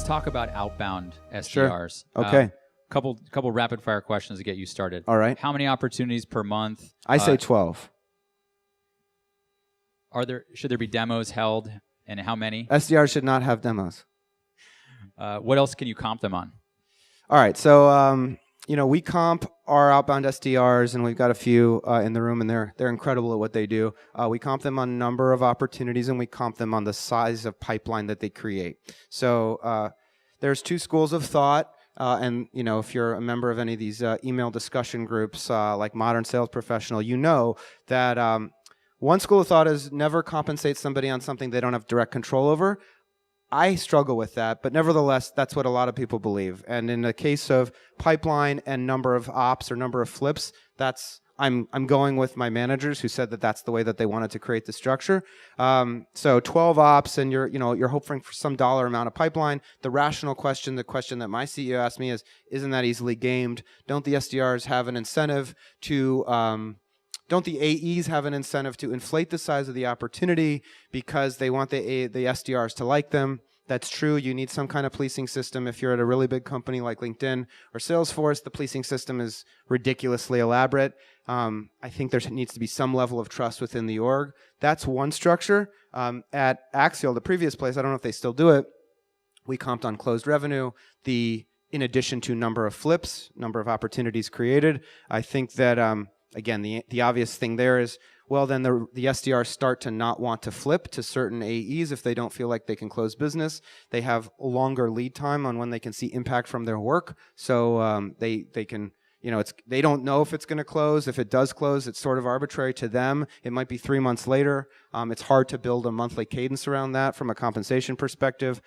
talk about outbound SDRs. Sure. Okay. Couple rapid fire questions to get you started. All right. How many opportunities per month? I say 12. Should there be demos held, and how many? SDRs should not have demos. What else can you comp them on? All right. So, we comp our outbound SDRs, and we've got a few in the room, and they're incredible at what they do. We comp them on number of opportunities, and we comp them on the size of pipeline that they create. So there's two schools of thought. And, if you're a member of any of these email discussion groups like Modern Sales Professional, you know that one school of thought is never compensate somebody on something they don't have direct control over. I struggle with that, but nevertheless, that's what a lot of people believe. And in the case of pipeline and number of ops or number of flips, I'm going with my managers who said that that's the way that they wanted to create the structure. So 12 ops, and you're hoping for some dollar amount of pipeline. The rational question, the question that my CEO asked me is, isn't that easily gamed? Don't the SDRs have an incentive to don't the AEs have an incentive to inflate the size of the opportunity because they want the SDRs to like them? That's true. You need some kind of policing system. If you're at a really big company like LinkedIn or Salesforce, the policing system is ridiculously elaborate. I think there needs to be some level of trust within the org. That's one structure. At Axial, the previous place, I don't know if they still do it, we comped on closed revenue, in addition to number of flips, number of opportunities created. I think that, again, the obvious thing there is, well, then the SDRs start to not want to flip to certain AEs if they don't feel like they can close business. They have a longer lead time on when they can see impact from their work. So they can, they don't know if it's going to close. If it does close, it's sort of arbitrary to them. It might be 3 months later. It's hard to build a monthly cadence around that from a compensation perspective.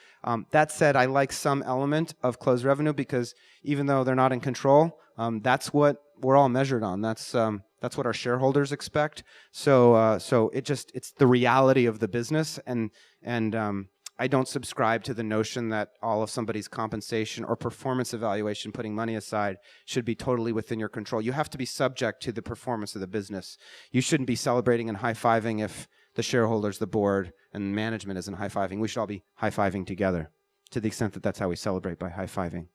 That said, I like some element of closed revenue because even though they're not in control, that's what we're all measured on. That's what our shareholders expect. So it's the reality of the business, and I don't subscribe to the notion that all of somebody's compensation or performance evaluation, putting money aside, should be totally within your control. You have to be subject to the performance of the business. You shouldn't be celebrating and high-fiving if the shareholders, the board, and management isn't high-fiving. We should all be high-fiving together, to the extent that that's how we celebrate, by high-fiving.